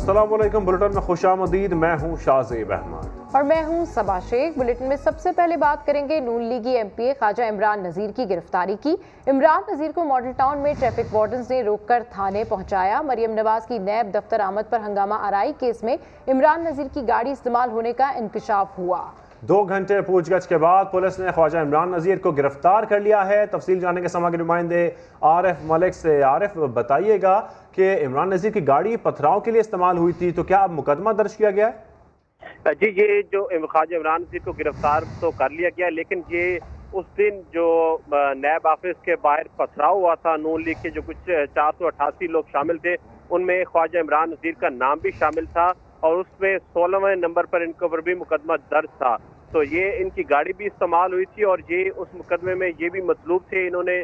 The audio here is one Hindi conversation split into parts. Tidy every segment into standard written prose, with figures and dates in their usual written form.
अस्सलाम वालेकुम। बुलेटिन में खुशामदीद। मैं हूँ शाहज़ेब अहमद और मैं हूँ सबा शेख। बुलेटिन में सबसे पहले बात करेंगे नून लीगी एमपी ख्वाजा इमरान नज़ीर की गिरफ्तारी की। इमरान नज़ीर को मॉडल टाउन में ट्रैफिक वार्डन्स ने रोककर थाने पहुंचाया। मरियम नवाज की नैब दफ्तर आमद पर हंगामा आराई केस में इमरान नज़ीर की गाड़ी इस्तेमाल होने का इंकशाफ हुआ। 2 घंटे पूछगछ के बाद पुलिस ने ख्वाजा इमरान नज़ीर को गिरफ्तार कर लिया है। तफसील जानने के समा के नुमाइंदे आरिफ मलिक से। आरिफ, बताइएगा कि इमरान नज़ीर की गाड़ी पथराव के लिए इस्तेमाल हुई थी, तो क्या अब मुकदमा दर्ज किया गया है? जी, ये जो ख्वाजा इमरान नज़ीर को गिरफ्तार तो कर लिया गया, लेकिन ये उस दिन जो नैब ऑफिस के बाहर पथराव हुआ था, नून लीग के जो कुछ 488 लोग शामिल थे, उनमें ख्वाजा इमरान नज़ीर का नाम भी शामिल था और उसमें 16वें नंबर पर इनके ऊपर भी मुकदमा दर्ज था। तो ये इनकी गाड़ी भी इस्तेमाल हुई थी और ये उस मुकदमे में ये भी मतलूब थे। इन्होंने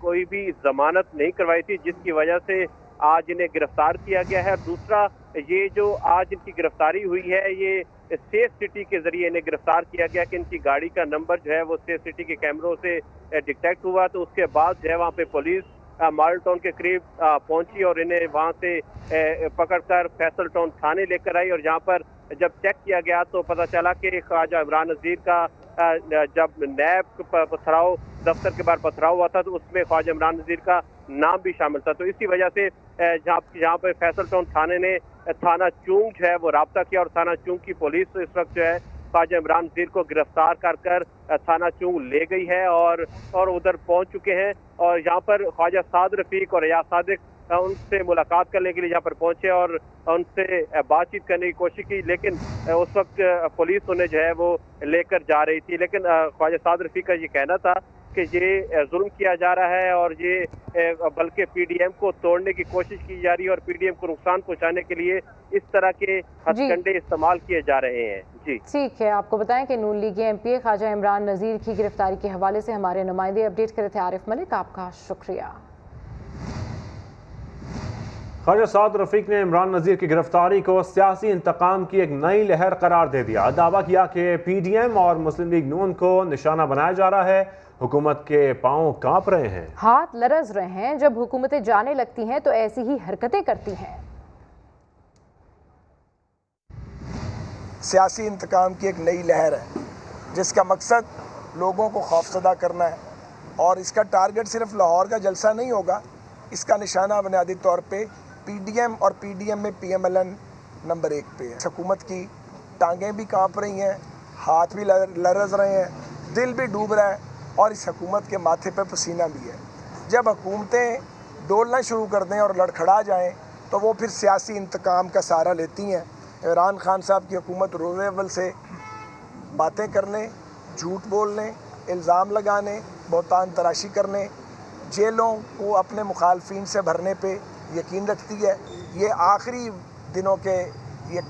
कोई भी जमानत नहीं करवाई थी, जिसकी वजह से आज इन्हें गिरफ्तार किया गया है। दूसरा, ये जो आज इनकी गिरफ्तारी हुई है, ये सेफ सिटी के जरिए इन्हें गिरफ्तार किया गया कि इनकी गाड़ी का नंबर जो है वो सेफ सिटी के कैमरों से डिटेक्ट हुआ। तो उसके बाद जो है वहाँ पे पुलिस मॉडल टाउन के करीब पहुंची और इन्हें वहाँ से पकड़कर फैसल टाउन थाने लेकर आई। और यहाँ पर जब चेक किया गया तो पता चला कि ख्वाजा इमरान नज़ीर का जब नैब पथराव दफ्तर के बाहर पथराव हुआ था तो उसमें ख्वाजा इमरान नज़ीर का नाम भी शामिल था। तो इसी वजह से जहाँ पर फैसल टाउन थाने ने थाना चूंग जो है वो राब्ता किया और थाना चूंग की पुलिस इस वक्त जो है ख्वाजा इमरान नज़ीर को गिरफ्तार कर थाना चूंग ले गई है और उधर पहुंच चुके हैं। और यहाँ पर ख्वाजा साद रफीक और याद सादिक उनसे मुलाकात करने के लिए यहाँ पर पहुंचे और उनसे बातचीत करने की कोशिश की, लेकिन उस वक्त पुलिस उन्हें जो है वो लेकर जा रही थी। लेकिन ख्वाजा साद रफीक का ये कहना था कि ये जुल्म किया जा रहा है और ये बल्कि पीडीएम को तोड़ने की कोशिश की जा रही है और पीडीएम को नुकसान पहुंचाने के लिए इस तरह के हथकंडे इस्तेमाल किए जा रहे हैं। जी ठीक है, आपको बताएं कि नून लीगी एमपी ख्वाजा इमरान नज़ीर की गिरफ्तारी के हवाले से हमारे नुमाइंदे अपडेट करे थे। आरिफ मलिक, आपका शुक्रिया। ख्वाजा साद रफीक ने इमरान नज़ीर की गिरफ्तारी को सियासी इंतकाम की एक नई लहर करार दे दिया। दावा किया कि पीडीएम और मुस्लिम लीग नून को निशाना बनाया जा रहा है। हुकूमत के पांव कांप रहे हैं, हाथ लरज रहे हैं। जब हुकूमतें जाने लगती हैं तो ऐसी ही हरकतें करती हैं। सियासी इंतकाम की एक नई लहर है जिसका मकसद लोगों को खौफजदा करना है और इसका टारगेट सिर्फ लाहौर का जलसा नहीं होगा। इसका निशाना बुनियादी तौर पे पीडीएम और पीडीएम में पीएमएलएन नंबर 1 पे है। हुकूमत की टांगें भी कांप रही हैं, हाथ भी लरज रहे हैं, दिल भी डूब रहा है और इस हुकूमत के माथे पे पसीना भी है। जब हुकूमतें डोलना शुरू कर दें और लड़खड़ा जाएं तो वो फिर सियासी इंतकाम का सहारा लेती हैं। इमरान खान साहब की हुकूमत रोज़े अव्वल से बातें करने, झूठ बोलने, इल्ज़ाम लगाने, बहुतान तराशी करने, जेलों को अपने मुखालफिन से भरने पे यकीन रखती है। ये आखिरी दिनों के ये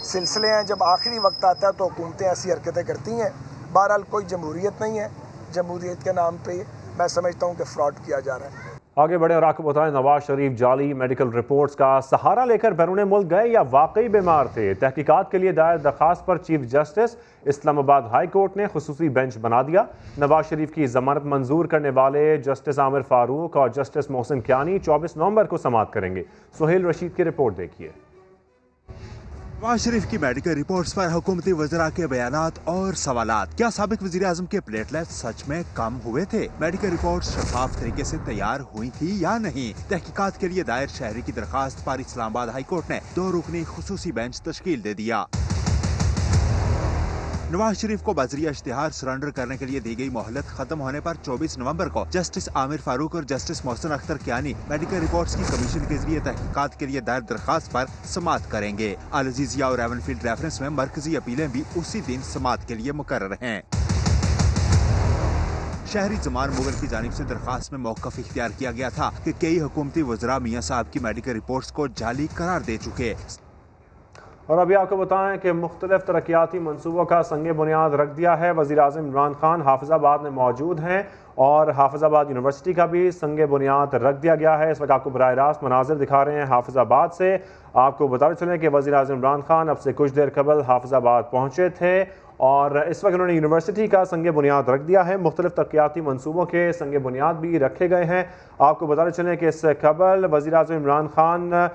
सिलसिले हैं। जब आखिरी वक्त आता है तो हुकूमतें ऐसी हरकतें करती हैं। बहरहाल कोई जमहूरियत नहीं है। जमहूरियत के नाम पे मैं समझता हूँ कि फ्रॉड किया जा रहा है। आगे बढ़े और आपको बताएं, नवाज शरीफ जाली मेडिकल रिपोर्ट्स का सहारा लेकर बैरून मुल्क गए या वाकई बीमार थे? तहकीकात के लिए दायर दरखास्त पर chief justice Islamabad high court ने खुसूसी बेंच बना दिया। नवाज शरीफ की जमानत मंजूर करने वाले जस्टिस आमिर फारूक और जस्टिस मोहसिन कियानी 24 नवंबर को समाअत करेंगे। सुहेल रशीद की रिपोर्ट देखिए। नवाज शरीफ की मेडिकल रिपोर्ट्स पर हुकूमती वज़रा के बयानात और सवालात। क्या साबिक वज़ीर आज़म के प्लेटलेट सच में कम हुए थे? मेडिकल रिपोर्ट्स शफाफ तरीके से तैयार हुई थी या नहीं? तहकीकात के लिए दायर शहरी की दरखास्त पर इस्लामाबाद हाई कोर्ट ने 2 रुकनी खुसूसी बेंच तश्कील दे दिया। नवाज शरीफ को बजरिया इश्तिहार सरेंडर करने के लिए दी गई मोहलत खत्म होने पर 24 नवंबर को जस्टिस आमिर फारूक और justice Mohsin Akhtar Kiyani medical reports की कमीशन के जरिए तहकीकात के लिए दायर दरखास्त पर समाअत करेंगे। अल अजीजिया और एवनफील्ड रेफरेंस में मरकजी अपीलें भी उसी दिन समाअत के लिए मुकर्रर हैं। शहरी जमान मुगल की जानिब से दरखास्त में मौक़िफ़ इख्तियार किया गया था कि कई हुकूमती वज़रा मियाँ साहब की मेडिकल रिपोर्ट्स को जाली करार दे चुके। और अभी आपको बताएं कि मुख्तलिफ तरक्याती मनसूबों का संग बुनियाद रख दिया है। वज़ीर आज़म इमरान खान हाफिज़ाबाद में मौजूद हैं और हाफिज़ाबाद यूनिवर्सिटी का भी संग बुनियाद रख दिया गया है। इस वक्त आपको बराह रास्त मनाज़िर दिखा रहे हैं हाफिज़ाबाद से। आपको बताते चलें कि वज़ीर आज़म इमरान खान अब से कुछ देर कबल हाफिज़ाबाद पहुँचे थे और इस वक्त उन्होंने यूनिवर्सिटी का संग बुनियाद रख दिया है। मुख्तलिफ तरक्याती मनसूबों के संग बुनियाद भी रखे गए हैं। आपको बताते चलें कि इससे कबल वज़ीर-ए-आज़म इमरान खान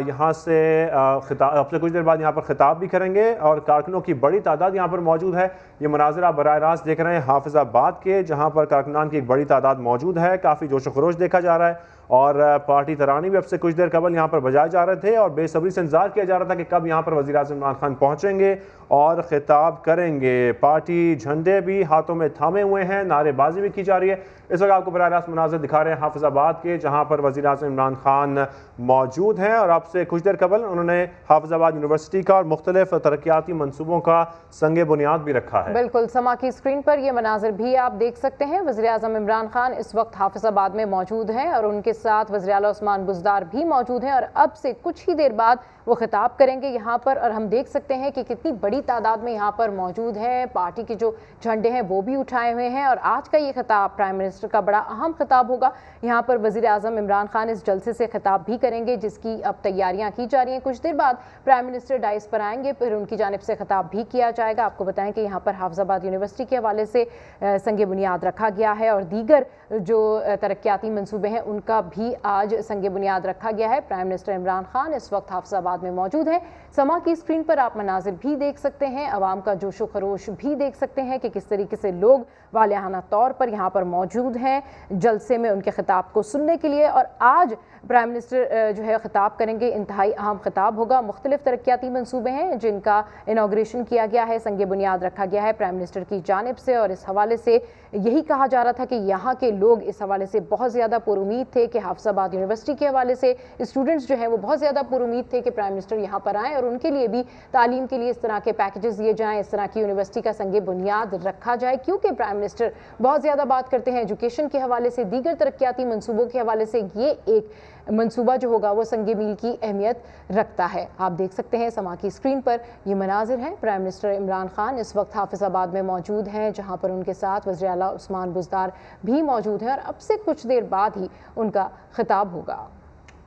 यहाँ से अब से कुछ देर बाद यहाँ पर खिताब भी करेंगे और कारकुनों की बड़ी तादाद यहाँ पर मौजूद है। ये मनाज़िर आप बराह रास्त देख रहे हैं हाफिज़ाबाद के, जहाँ पर कारकुनान की एक बड़ी तादाद मौजूद है। काफ़ी जोश व खरोश देखा जा रहा है और पार्टी तरानी भी अब से कुछ देर कबल यहाँ पर बजाए जा रहे थे और बेसब्री से इंतजार किया जा रहा था कि कब यहाँ पर वज़ीर-ए-आज़म इमरान खान पहुँचेंगे और खिताब करेंगे। पार्टी झंडे भी हाथों में थामे हुए हैं, नारेबाजी भी की जा रही है। इस वक्त आपको बराह रास्त मनाज़िर दिखा रहे हैं हाफिज़ाबाद के, जहाँ पर वज़ीर-ए-आज़म इमरान खान मौजूद हैं और अब से कुछ देर कबल उन्होंने हाफिज़ाबाद यूनिवर्सिटी का और मुख्तलिफ तरक्याती मनसूबों का संग बुनियाद भी रखा है। बिल्कुल, समा की स्क्रीन पर ये मनाजिर भी आप देख सकते हैं। वज़ीर-ए-आज़म इमरान खान इस वक्त हाफिज़ाबाद में मौजूद हैं और उनके साथ वज़ीर आला उस्मान बुज़दार भी मौजूद हैं और अब से कुछ ही देर बाद वो खिताब करेंगे यहाँ पर। और हम देख सकते हैं कि कितनी बड़ी तादाद में यहाँ पर मौजूद है। पार्टी के जो झंडे हैं वो भी उठाए हुए हैं और आज का ये खिताब प्राइम मिनिस्टर का बड़ा अहम खिताब होगा। यहाँ पर वज़ीर-ए-आज़म इमरान खान इस जलसे से खिताब भी करेंगे, जिसकी अब तैयारियाँ की जा रही हैं। कुछ देर बाद प्राइम मिनिस्टर डाइस पर आएंगे, फिर उनकी जानिब से खिताब भी किया जाएगा। आपको बताएं कि यहाँ पर हाफिज़ाबाद यूनिवर्सिटी के हवाले से संग बुनियाद रखा गया है और दीगर जो तरक्याती मंसूबे हैं उनका भी आज संग बुनियाद रखा गया है। प्राइम मिनिस्टर इमरान खान इस वक्त हाफिज़ाबाद में मौजूद हैं। समा की स्क्रीन पर आप मनाजिर भी देख सकते हैं, अवाम का जोशो खरोश भी देख सकते हैं कि किस तरीके से लोग वालियाना तौर पर यहाँ पर मौजूद हैं जलसे में उनके खिताब को सुनने के लिए। और आज प्राइम मिनिस्टर जो है खिताब करेंगे, इंतहाई अहम खिताब होगा। मुख्तलिफ तरक्याती मंसूबे हैं जिनका इनाग्रेशन किया गया है, संग बुनियाद रखा गया है प्राइम मिनिस्टर की जानिब से और इस हवाले से यही कहा जा रहा था कि यहाँ के लोग इस हवाले से बहुत ज़्यादा पुरुमीद थे कि हाफिज़ाबाद यूनिवर्सिटी के हवाले से स्टूडेंट्स जो हैं वो बहुत ज़्यादा पुरुमीद थे कि प्राइम मिनिस्टर यहाँ पर आएँ और उनके लिए भी तालीम के लिए इस तरह के पैकेजेस दिए जाएँ, इस तरह की यूनिवर्सिटी का संग बुनियाद रखा जाए, क्योंकि प्राइम मिनिस्टर बहुत ज़्यादा बात करते हैं एजुकेशन के हवाले से, दीगर तरक्याती मनसूबों के हवाले से। ये एक मंसूबा जो होगा वो संग मील की अहमियत रखता है। आप देख सकते हैं समा की स्क्रीन पर ये मनाजिर हैं। प्राइम मिनिस्टर इमरान खान इस वक्त हाफिज़ाबाद में मौजूद हैं, जहां पर उनके साथ वज़ीर आला उस्मान बुज़दार भी मौजूद हैं और अब से कुछ देर बाद ही उनका खिताब होगा।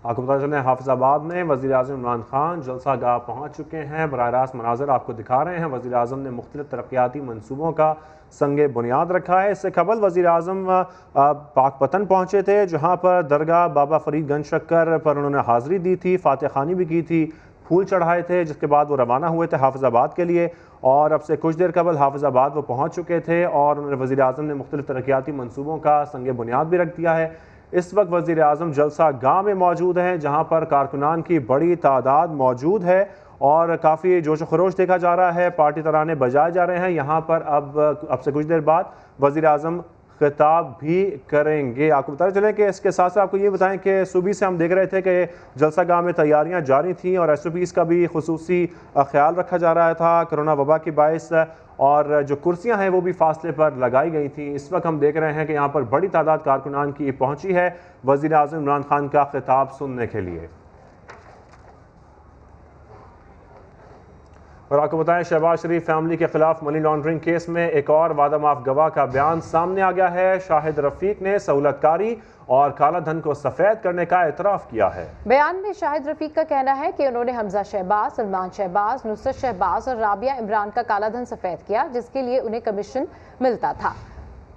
आपको पता चले हाफिज़ाबाद में वज़ीर-ए-आज़म इमरान खान जलसा गाह पहुँच चुके हैं। बराह रास्त मनाज़िर आपको दिखा रहे हैं। वज़ीर-ए-आज़म ने मुख्तलिफ तरक्याती मनसूबों का संग बुनियाद रखा है। इससे कबल वज़ीर-ए-आज़म पाकपतन पहुँचे थे, जहाँ पर दरगाह बाबा फ़रीद गंज शक्कर पर उन्होंने हाज़िरी दी थी, फ़ातिहा ख़ानी भी की थी, फूल चढ़ाए थे, जिसके बाद वो रवाना हुए थे हाफिज़ाबाद के लिए और अब से कुछ देर कबल हाफिज़ाबाद वो पहुँच चुके थे और उन्होंने वज़ीर-ए-आज़म ने मुख्तलिफ तरक्याती मनसूबों का संग बुनियाद भी रख दिया है। इस वक्त वज़ीर-ए-आज़म जलसा गाह में मौजूद हैं, जहाँ पर कारकुनान की बड़ी तादाद मौजूद है और काफ़ी जोश व खरोश देखा जा रहा है। पार्टी तराने बजाए जा रहे हैं। यहाँ पर अब से कुछ देर बाद वज़ीर-ए-आज़म खिताब भी करेंगे। आपको बताते चलें कि इसके साथ साथ आपको ये बताएं कि सुबह से हम देख रहे थे कि जलसा गाह में तैयारियां जारी थीं और SOPs का भी खुसूसी ख्याल रखा जा रहा था कोरोना वबा के बायस, और जो कुर्सियां हैं वो भी फासले पर लगाई गई थी। इस वक्त हम देख रहे हैं कि यहाँ पर बड़ी तादाद कारकुनान की पहुँची है वज़ीर-ए-आज़म इमरान खान का खिताब सुनने के लिए। और आपको बताएं शहबाज शरीफ फैमिली के खिलाफ मनी लॉन्ड्रिंग केस में एक और वादा माफ गवाह का बयान सामने आ गया है। शाहिद रफीक ने सहूलतकारी और काला धन को सफेद करने का एतराफ़ किया है। बयान में शाहिद रफीक का कहना है कि उन्होंने हमजा शहबाज, सलमान शहबाज, नुसरत शहबाज और राबिया इमरान का काला धन सफेद किया, जिसके लिए उन्हें कमीशन मिलता था।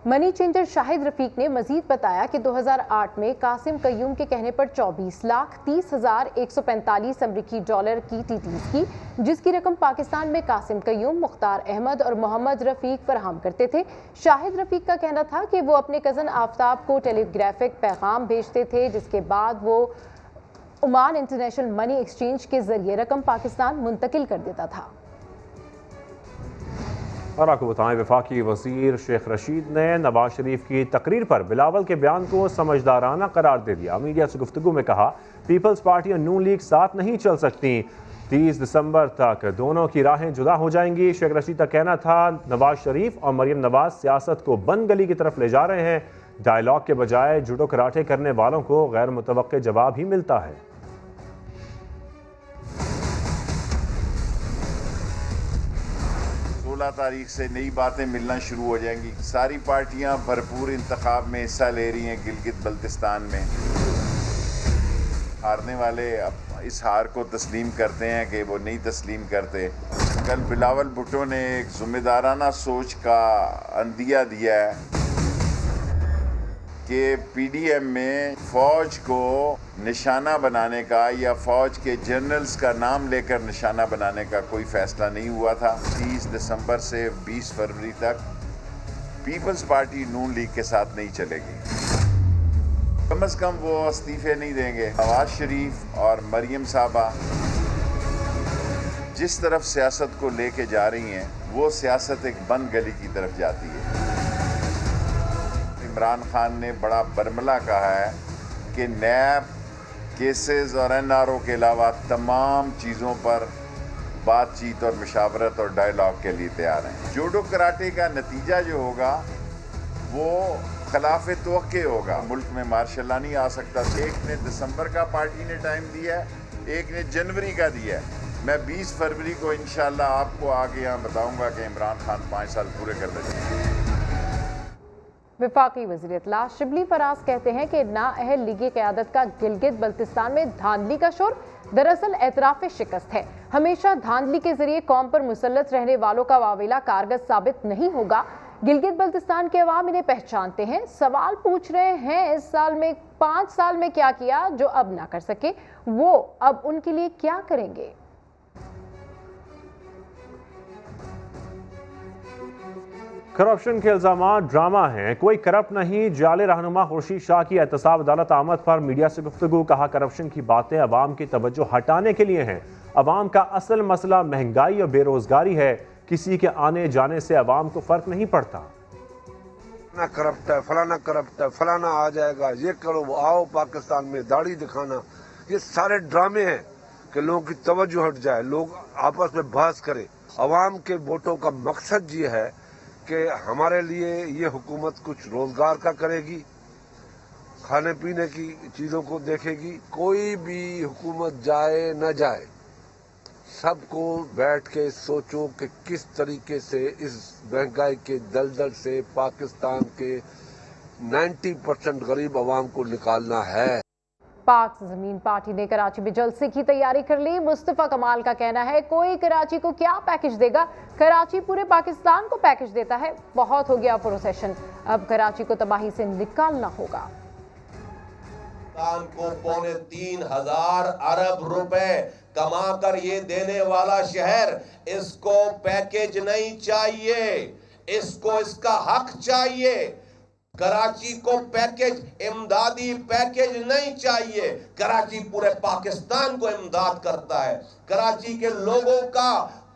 मनी चेंजर शाहिद रफीक ने मजीद बताया कि 2008 में कासिम कयूम के कहने पर 24,30,145 अमरीकी डॉलर की TTs की, जिसकी रकम पाकिस्तान में कासिम कयूम, मुख्तार अहमद और मोहम्मद रफीक फराहम करते थे। शाहिद रफीक का कहना था कि वो अपने कज़न आफ्ताब को टेलीग्राफिक पैगाम भेजते थे, जिसके बाद वो ओमान इंटरनेशनल मनी एक्सचेंज के जरिए रकम पाकिस्तान मुंतकिल कर देता था। और आपको बताएं वफाकी वज़ीर शेख रशीद ने नवाज शरीफ की तकरीर पर बिलावल के बयान को समझदाराना करार दे दिया। मीडिया से गुफ्तगू में कहा पीपल्स पार्टी और नून लीग साथ नहीं चल सकती, 30 दिसंबर तक दोनों की राहें जुदा हो जाएंगी। शेख रशीद का कहना था नवाज शरीफ और मरियम नवाज सियासत को बंद गली की तरफ ले जा रहे हैं। डायलॉग के बजाय जुडो कराटे करने वालों को गैर मुतवक्के जवाब ही मिलता है। 16 तारीख से नई बातें मिलना शुरू हो जाएंगी। सारी पार्टियां भरपूर इंतखाब में हिस्सा ले रही हैं गिलगित बल्तिस्तान में। हारने वाले इस हार को तस्लीम करते हैं कि वो नहीं तस्लीम करते। कल बिलावल भुट्टो ने एक जिम्मेदाराना सोच का अंदिया दिया है कि पीडीएम में फ़ौज को निशाना बनाने का या फ़ौज के जनरल्स का नाम लेकर निशाना बनाने का कोई फ़ैसला नहीं हुआ था। 30 दिसंबर से 20 फरवरी तक पीपल्स पार्टी नून लीग के साथ नहीं चलेगी। कम से कम वो इस्तीफे नहीं देंगे। नवाज शरीफ और मरियम साहबा जिस तरफ सियासत को लेके जा रही हैं वो सियासत एक बंद गली की तरफ जाती है। इमरान खान ने बड़ा बरमला कहा है कि नैब केसेस और एनआरओ के अलावा तमाम चीज़ों पर बातचीत और मशावरत और डायलॉग के लिए तैयार हैं। जूडो कराटे का नतीजा जो होगा वो खिलाफ तवक्के होगा। मुल्क में मार्शल लॉ नहीं आ सकता। एक ने दिसंबर का पार्टी ने टाइम दिया है, एक ने जनवरी का दिया है। मैं 20 फरवरी को इंशाल्लाह आपको आगे यहाँ बताऊंगा कि इमरान खान 5 साल पूरे कर देंगे। वफाकी वज़ीर इत्तला शिबली फराज कहते हैं कि नाअहल लीगी क़यादत का गिलगित बल्तिस्तान में धांधली का शोर दरअसल एतराफ़ शिकस्त है। हमेशा धांधली के जरिए कौम पर मुसल्लत रहने वालों का वावेला कारगर साबित नहीं होगा। गिलगित बल्तिस्तान के अवाम इन्हें पहचानते हैं। सवाल पूछ रहे हैं इस साल में 5 साल में क्या किया जो अब ना कर सके, वो अब उनके लिए क्या करेंगे। करप्शन के इल्जामात ड्रामा हैं, कोई करप्ट नहीं। जाले रहनुमा खुर्शीद शाह की एहतसाब अदालत आमद पर मीडिया से गुफ्तगू। कहा करप्शन की बातें अवाम की तवज्जो हटाने के लिए हैं। अवाम का असल मसला महंगाई और बेरोजगारी है। किसी के आने जाने से अवाम को फर्क नहीं पड़ता। फलाना करप्ट है, फलाना करप्ट है, फलाना आ जाएगा, ये करो, आओ पाकिस्तान में दाढ़ी दिखाना, ये सारे ड्रामे हैं कि लोगों की तवज्जो हट जाए, लोग आपस में बहस करें। अवाम के वोटों का मकसद ये है कि हमारे लिए ये हुकूमत कुछ रोजगार का करेगी, खाने पीने की चीजों को देखेगी। कोई भी हुकूमत जाए न जाए, सबको बैठ के सोचो कि किस तरीके से इस महंगाई के दलदल से पाकिस्तान के 90% गरीब आवाम को निकालना है। पाक जमीन पार्टी ने कराची में जलसे की तैयारी कर ली। मुस्तफा कमाल का कहना है कोई कराची को क्या पैकेज देगा, कराची पूरे पाकिस्तान को पैकेज देता है। बहुत हो गया प्रोसेशन, अब कराची को तबाही से निकालना होगा। पाकिस्तान को 3,500 अरब रुपए कमा कर ये देने वाला शहर, इसको पैकेज नहीं चाहिए, इसको इसका हक चाहिए। कराची को पैकेज, इमदादी पैकेज नहीं चाहिए। कराची पूरे पाकिस्तान को इमदाद करता है। कराची के लोगों का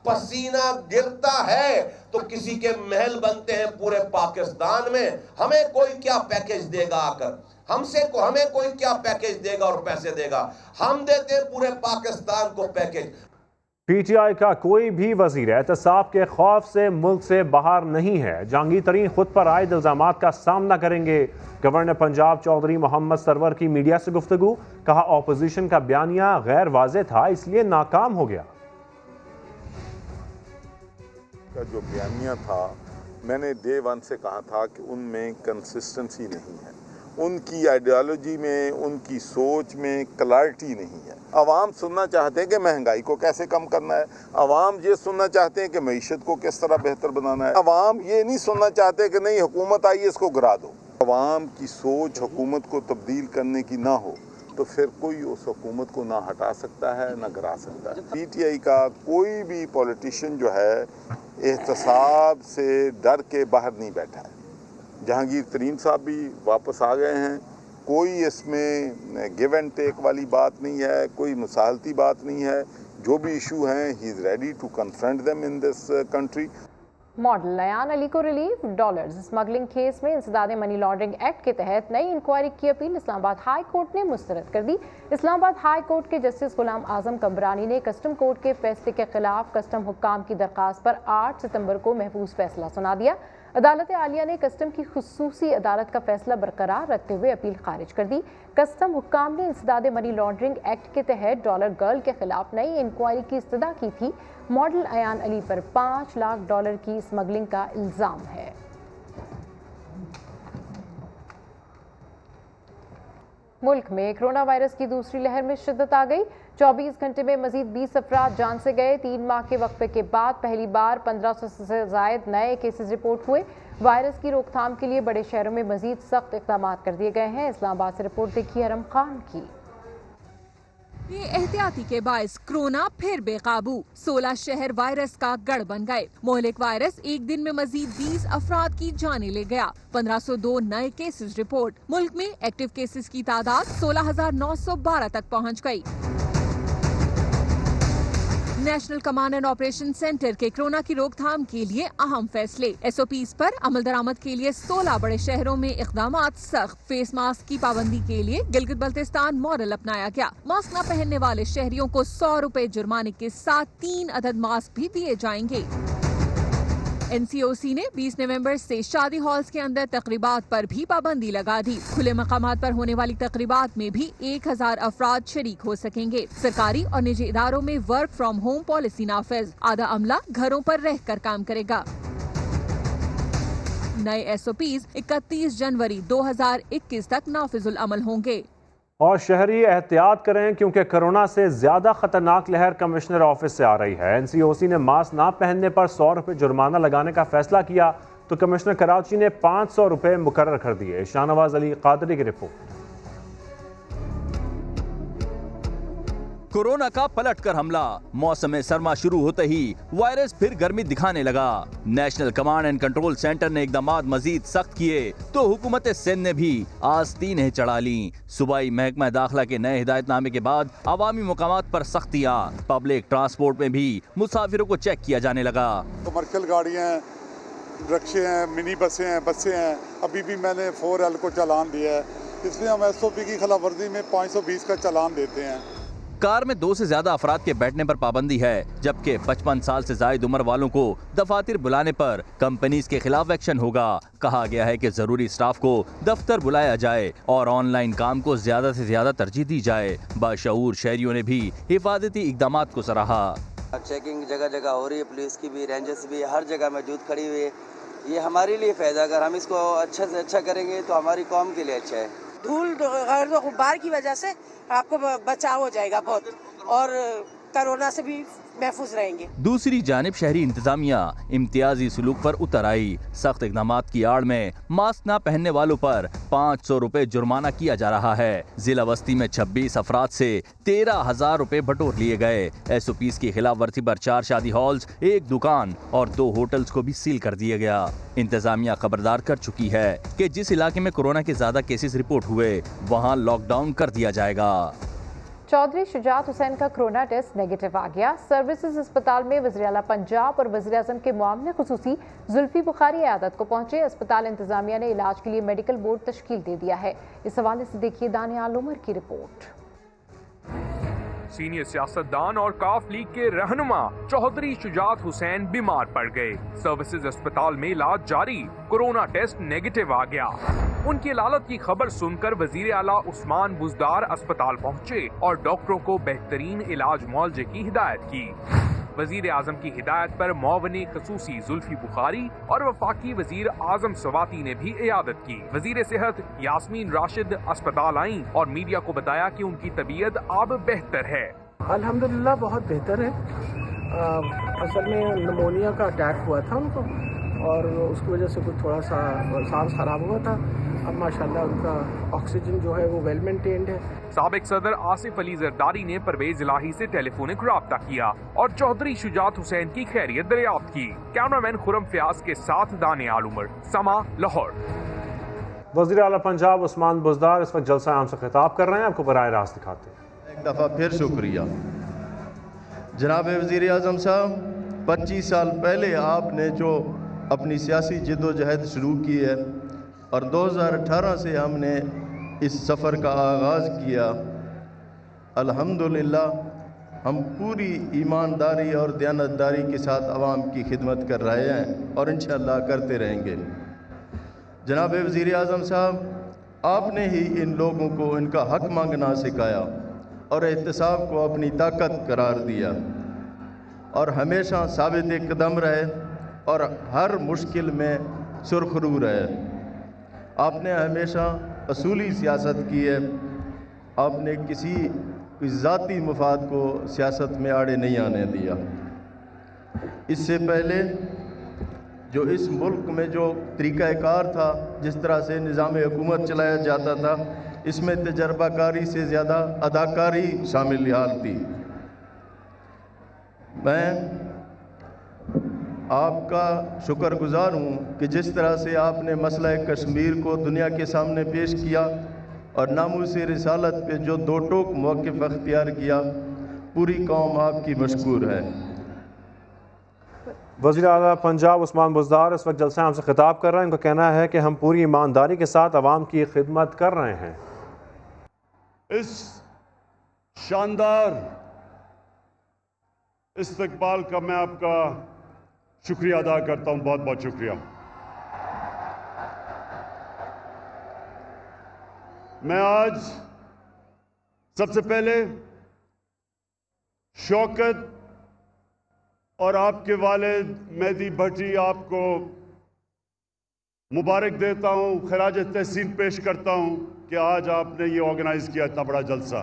पसीना गिरता है तो किसी के महल बनते हैं पूरे पाकिस्तान में। हमें कोई क्या पैकेज देगा आकर, हमें कोई क्या पैकेज देगा और पैसे देगा। हम देते हैं पूरे पाकिस्तान को पैकेज। पीटीआई का कोई भी वजीर एहतसाब के खौफ से मुल्क से बाहर नहीं है। जहांगीर तरीन खुद पर आए इल्जामात का सामना करेंगे। गवर्नर पंजाब चौधरी मोहम्मद सरवर की मीडिया से गुफ्तगू। कहा ऑपोजिशन का बयानिया गैर वाज़ेह था इसलिए नाकाम हो गया। का जो बयानिया था, मैंने डे 1 से कहा था कि उनमें कंसिस्टेंसी नहीं है, उनकी आइडियोलॉजी में, उनकी सोच में क्लैरिटी नहीं है। अवाम सुनना चाहते हैं कि महंगाई को कैसे कम करना है, अवाम ये सुनना चाहते हैं कि मईशत को किस तरह बेहतर बनाना है। अवाम ये नहीं सुनना चाहते कि नहीं हुकूमत आई इसको गिरा दो। अवाम की सोच हुकूमत को तब्दील करने की ना हो तो फिर कोई उस हुकूमत को ना हटा सकता है ना गिरा सकता है। पीटीआई का कोई भी पॉलिटिशियन जो है एहतसाब से डर के बाहर नहीं बैठा है। जहांगीर तरीन साहब भी वापस आ गए हैं। कोई इसमें गिव एंड टेक वाली बात नहीं है, कोई मुसालती बात नहीं है। जो भी इशू हैं he is ready to confront them in this country. Model Ayan Ali को रिलीफ। डॉलर्स स्मगलिंग केस में इंसदाद मनी लॉन्ड्रिंग एक्ट के तहत नई इंक्वायरी की अपील इस्लामाबाद हाई कोर्ट ने मुस्तरद कर दी। इस्लामाबाद हाई कोर्ट के जस्टिस गुलाम आजम कमरानी ने कस्टम कोर्ट के फैसले के खिलाफ कस्टम हुक्काम की दरख्वास्त पर 8 सितंबर को महफूज फैसला सुना दिया। अदालत आलिया ने कस्टम की खुसूसी अदालत का फैसला बरकरार रखते हुए अपील खारिज कर दी। कस्टम हुक्काम ने इंसदाद मनी लॉन्ड्रिंग एक्ट के तहत डॉलर गर्ल के खिलाफ नई इंक्वायरी की इस्तदा की थी। मॉडल अयान अली पर $5 लाख की स्मगलिंग का इल्ज़ाम है। मुल्क में कोरोना वायरस की दूसरी लहर में शिद्दत आ गई। 24 घंटे में मजीद 20 अफराद जान से गए। 3 माह के वक्फे के बाद पहली बार 1500 से ज्यादा नए केसेस रिपोर्ट हुए। वायरस की रोकथाम के लिए बड़े शहरों में मजीद सख्त इक़दाम कर दिए गए हैं। इस्लामाबाद से रिपोर्ट देखिए हरम खान की। एहतियाती के बायस कोरोना फिर बेकाबू। 16 शहर वायरस का गढ़ बन गए। मोहलिक वायरस एक दिन में मजीद 20 अफराद की जानें ले गया। 1502 नए केसेस रिपोर्ट। मुल्क में एक्टिव केसेस की तादाद 16,912 तक पहुंच गई। National command and operation centre के कोरोना की रोकथाम के लिए अहम फैसले। SOPs पर अमल दरामद के लिए 16 बड़े शहरों में इक़दामात सख्त। फेस मास्क की पाबंदी के लिए गिलगित बल्तिस्तान मॉडल अपनाया गया। मास्क न पहनने वाले शहरियों को 100 रुपए जुर्माने के साथ 3 अदद मास्क भी दिए जाएंगे। NCOC ने 20 नवंबर से शादी हॉल्स के अंदर तकरीबात पर भी पाबंदी लगा दी। खुले मकामात पर होने वाली तकरीबात में भी 1000 अफराद शरीक हो सकेंगे। सरकारी और निजी इदारों में वर्क फ्रॉम होम पॉलिसी नाफिज। आधा अमला घरों पर रहकर काम करेगा। नए SOPs 31 जनवरी 2021 तक नाफिजुल अमल होंगे। और शहरी एहतियात करें क्योंकि कोरोना से ज्यादा खतरनाक लहर कमिश्नर ऑफिस से आ रही है। NCOC ने मास्क ना पहनने पर 100 रुपए जुर्माना लगाने का फैसला किया तो कमिश्नर कराची ने 500 रुपए मुकर्रर कर दिए। शाहनवाज अली कादरी की रिपोर्ट। कोरोना का पलटकर हमला। मौसम सरमा शुरू होते ही वायरस फिर गर्मी दिखाने लगा। National command and control centre ने इक़दामात मजीद सख्त किए तो हुकूमत सिंध ने भी आस्तीनें चढ़ा ली। सूबाई महकमा दाखिला के नए हिदायतनामे के बाद अवामी मुकामात पर सख्तियाँ। पब्लिक ट्रांसपोर्ट में भी मुसाफिरों को चेक किया जाने लगा। कमर्शियल गाड़ियाँ, रिक्शे हैं, मिनी बसें हैं। अभी भी मैंने 4L को चालान दिया है, इसलिए हम SOP की खिलाफ वर्जी में 520 का चालान देते हैं। कार में 2 से ज्यादा अफराद के बैठने पर पाबंदी है, जबकि 55 साल से जायद उम्र वालों को दफातर बुलाने पर कंपनीज के खिलाफ एक्शन होगा। कहा गया है कि जरूरी स्टाफ को दफ्तर बुलाया जाए और ऑनलाइन काम को ज्यादा से ज्यादा तरजीह दी जाए। बाशऊर शहरियों ने भी हिफाजती इक़दामात को सराहा। चेकिंग जगह जगह हो रही है, पुलिस की भी, रेंजर्स भी हर जगह मौजूद खड़ी हुई है। ये हमारे लिए फायदा, अगर हम इसको अच्छे से अच्छा करेंगे तो हमारी कौम के लिए अच्छा है। धूल गुब्बार की वजह से आपको बचाव हो जाएगा बहुत, और कोरोना से भी महफूज रहेंगे। दूसरी जानिब शहरी इंतजामिया इम्तियाजी सलूक पर उतर आई। सख्त इक़दामात की आड़ में मास्क न पहनने वालों पर 500 रुपए जुर्माना किया जा रहा है। जिला वस्ती में 26 अफराद से 13,000 रुपए बटोर लिए गए। SOPs की खिलाफ वर्जी पर 4 शादी हॉल्स, 1 दुकान और 2 होटल्स को भी सील कर दिया गया। इंतजामिया खबरदार कर चुकी है कि जिस इलाके में कोरोना के ज्यादा केसेस रिपोर्ट हुए वहाँ लॉकडाउन कर दिया जाएगा। चौधरी शुजात हुसैन का कोरोना टेस्ट नेगेटिव आ गया। सर्विसेज अस्पताल में वज़ीर आला पंजाब और वज़ीर आज़म के मुआवने खुसूसी जुल्फी बुखारी इयादत को पहुंचे। अस्पताल इंतजामिया ने इलाज के लिए मेडिकल बोर्ड तश्कील दे दिया है। इस हवाले से देखिए दानियाल उमर की रिपोर्ट। सीनियर सियासतदान और काफ लीग के रहनुमा चौधरी शुजात हुसैन बीमार पड़ गए। सर्विसेज अस्पताल में इलाज जारी, कोरोना टेस्ट नेगेटिव आ गया। उनकी हालत की खबर सुनकर वजीर आला उस्मान बुज़दार अस्पताल पहुंचे और डॉक्टरों को बेहतरीन इलाज मुआवजे की हिदायत की। वजीर आजम की हिदायत पर मुआवने खसूसी जुल्फी बुखारी और वफाकी वजीर आजम सवाती ने भी इयादत की। वजीर सेहत यास्मीन राशिद अस्पताल आई और मीडिया को बताया कि उनकी तबीयत अब बेहतर है। अल्हम्दुलिल्लाह बहुत बेहतर है। असल में निमोनिया का अटैक हुआ था उनको और उसकी वजह से कुछ थोड़ा सा सांस खराब हुआ था। अब माशाल्लाह उनका ऑक्सीजन जो है वो वेल मेंटेन्ड है। साबिक सदर आसिफ अली जरदारी ने परवेज इलाही से टेलीफोनिक राब्ता किया और चौधरी शुजात हुसैन की खैरियत दरियाफ्त की। कैमरामैन खुरम फयाज के साथ दानियाल उमर, समा, लाहौर। वज़ीर आला पंजाब उस्मान बुज़दार इस वक्त जलसा आम से खिताब कर रहे हैं, आपको बराह रास्त दिखाते हैं। एक दफ़ा फिर शुक्रिया जनाब वज़ीर आज़म साहब। 25 साल पहले आपने जो अपनी सियासी जिद्दोजहद शुरू की है और 2018 से हमने इस सफ़र का आगाज़ किया। अल्हम्दुलिल्लाह हम पूरी ईमानदारी और दयानतदारी के साथ आवाम की खिदमत कर रहे हैं और इंशाअल्लाह करते रहेंगे। जनाब वज़ीर आज़म साहब, आपने ही इन लोगों को इनका हक़ मांगना सिखाया और एहतसाब को अपनी ताकत करार दिया और हमेशा साबित कदम रहे और हर मुश्किल में सुरखरू रहे। आपने हमेशा असूली सियासत की है आपने किसी ज़ाती मफाद को सियासत में आड़े नहीं आने दिया। इससे पहले जो इस मुल्क में जो तरीक़ाकार था, जिस तरह से निज़ाम हुकूमत चलाया जाता था, इसमें तजर्बाकारी से ज़्यादा अदाकारी शामिल हाल थी। मैं आपका शुक्रगुज़ार हूँ कि जिस तरह से आपने मसला कश्मीर को दुनिया के सामने पेश किया और नामूस रिसालत पे जो दो टोक मौक़िफ़ अख्तियार किया, पूरी कौम आपकी मशकूर है। वज़ीर आला पंजाब उस्मान बुज़दार इस वक्त जलसा हमसे खिताब कर रहे हैं। उनका कहना है कि हम पूरी ईमानदारी के साथ आवाम की खिदमत कर रहे हैं। इस शानदार इस्तकबाल का मैं आपका शुक्रिया अदा करता हूं, बहुत बहुत शुक्रिया। मैं आज सबसे पहले शौकत और आपके वालिद मेहदी भट्टी आपको मुबारक देता हूं, खराज तहसीन पेश करता हूं कि आज आपने ये ऑर्गेनाइज किया इतना बड़ा जलसा।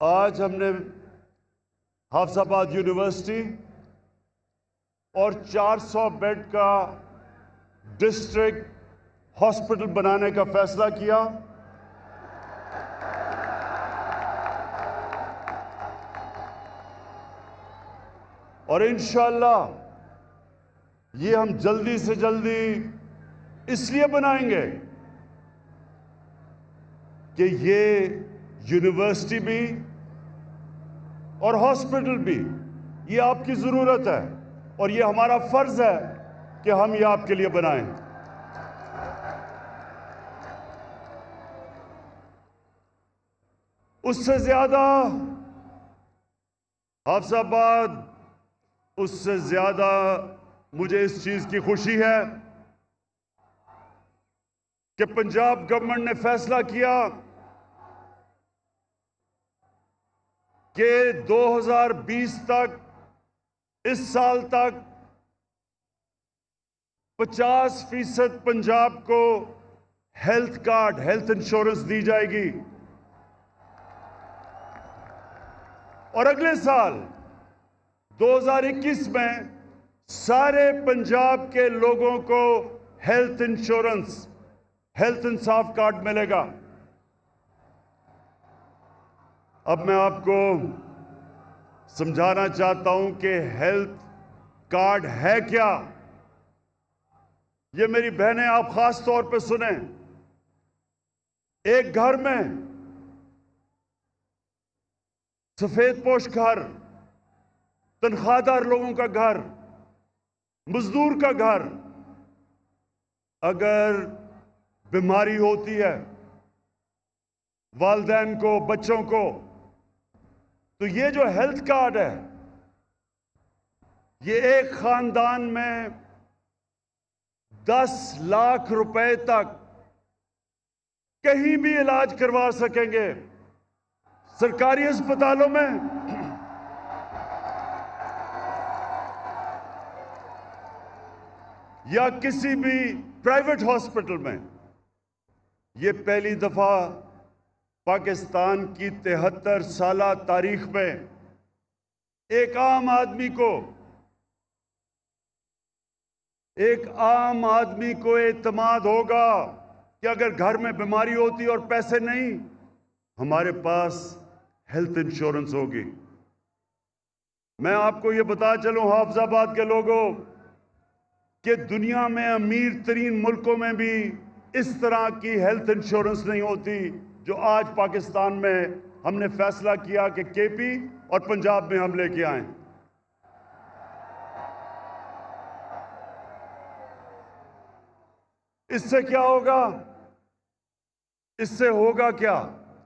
आज हमने हाफिजाबाद यूनिवर्सिटी और 400 बेड का डिस्ट्रिक्ट हॉस्पिटल बनाने का फैसला किया। और इंशाअल्लाह ये हम जल्दी से जल्दी इसलिए बनाएंगे कि ये यूनिवर्सिटी भी और हॉस्पिटल भी ये आपकी ज़रूरत है और ये हमारा फ़र्ज़ है कि हम ये आपके लिए बनाएं। उससे ज़्यादा हाफिजाबाद, उससे ज़्यादा मुझे इस चीज़ की खुशी है कि पंजाब गवर्नमेंट ने फैसला किया कि 2020 तक, इस साल तक 50% पंजाब को हेल्थ कार्ड, हेल्थ इंश्योरेंस दी जाएगी और अगले साल 2021 में सारे पंजाब के लोगों को हेल्थ इंश्योरेंस, हेल्थ इंसाफ कार्ड मिलेगा। अब मैं आपको समझाना चाहता हूं कि हेल्थ कार्ड है क्या। ये मेरी बहनें आप खास तौर पे सुने। एक घर में सफेद पोश घर, तनख्वाहदार लोगों का घर, मजदूर का घर, अगर बीमारी होती है वालिदैन को, बच्चों को, तो ये जो हेल्थ कार्ड है ये एक खानदान में 10 लाख रुपए तक कहीं भी इलाज करवा सकेंगे। सरकारी अस्पतालों में या किसी भी प्राइवेट हॉस्पिटल में। ये पहली दफा पाकिस्तान की 73 साला तारीख में एक आम आदमी को एतमाद होगा कि अगर घर में बीमारी होती और पैसे नहीं, हमारे पास हेल्थ इंश्योरेंस होगी। मैं आपको ये बता चलूं हाफिजाबाद के लोगों कि दुनिया में अमीर तरीन मुल्कों में भी इस तरह की हेल्थ इंश्योरेंस नहीं होती जो आज पाकिस्तान में हमने फैसला किया कि केपी और पंजाब में हम लेके आए। इससे क्या होगा? इससे होगा क्या?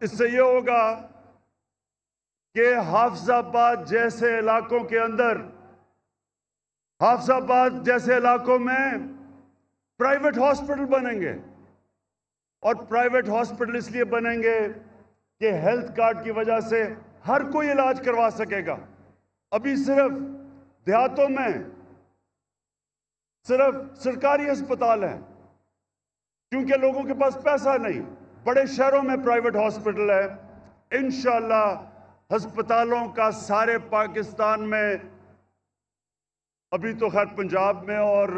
इससे ये होगा कि हाफिजाबाद जैसे इलाकों के अंदर, हाफिजाबाद जैसे इलाकों में प्राइवेट हॉस्पिटल बनेंगे। और प्राइवेट हॉस्पिटल इसलिए बनेंगे कि हेल्थ कार्ड की वजह से हर कोई इलाज करवा सकेगा। अभी सिर्फ देहातों में सिर्फ सरकारी अस्पताल हैं, क्योंकि लोगों के पास पैसा नहीं। बड़े शहरों में प्राइवेट हॉस्पिटल है। इंशाल्लाह अस्पतालों का सारे पाकिस्तान में, अभी तो खैर पंजाब में और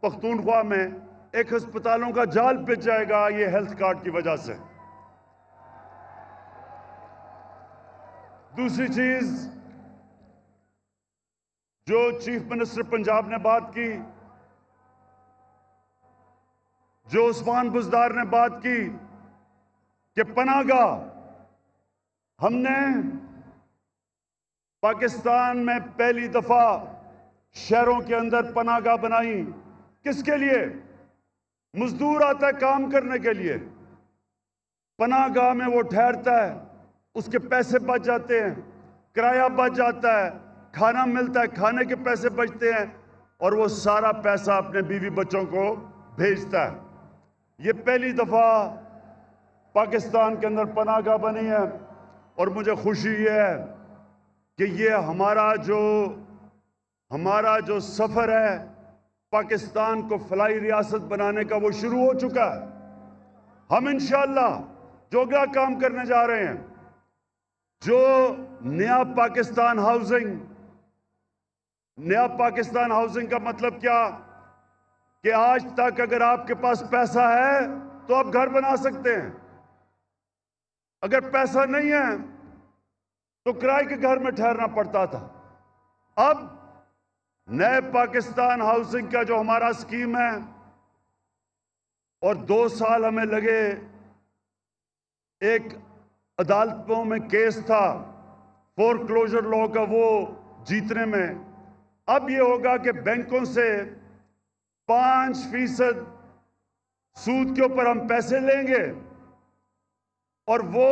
पख्तूनख्वा में एक अस्पतालों का जाल पिच जाएगा ये हेल्थ कार्ड की वजह से। दूसरी चीज जो चीफ मिनिस्टर पंजाब ने बात की, जो उस्मान बुज़दार ने बात की कि पनाहगाह, हमने पाकिस्तान में पहली दफा शहरों के अंदर पनाहगाह बनाई। किसके लिए? मजदूर आता है काम करने के लिए, पनाहगाह में वो ठहरता है, उसके पैसे बच जाते हैं, किराया बच जाता है, खाना मिलता है, खाने के पैसे बचते हैं और वो सारा पैसा अपने बीवी बच्चों को भेजता है। ये पहली दफा पाकिस्तान के अंदर पनाहगाह बनी है और मुझे खुशी ये है कि ये हमारा जो सफर है पाकिस्तान को फलाई रियासत बनाने का, वो शुरू हो चुका है। हम इंशाअल्लाह जो अगला काम करने जा रहे हैं, जो नया पाकिस्तान हाउसिंग का मतलब क्या कि आज तक अगर आपके पास पैसा है तो आप घर बना सकते हैं, अगर पैसा नहीं है तो किराए के घर में ठहरना पड़ता था। अब नए पाकिस्तान हाउसिंग का जो हमारा स्कीम है, और 2 साल हमें लगे, एक अदालतों में केस था फोरक्लोजर लॉ का, वो जीतने में। अब ये होगा कि बैंकों से 5% सूद के ऊपर हम पैसे लेंगे और वो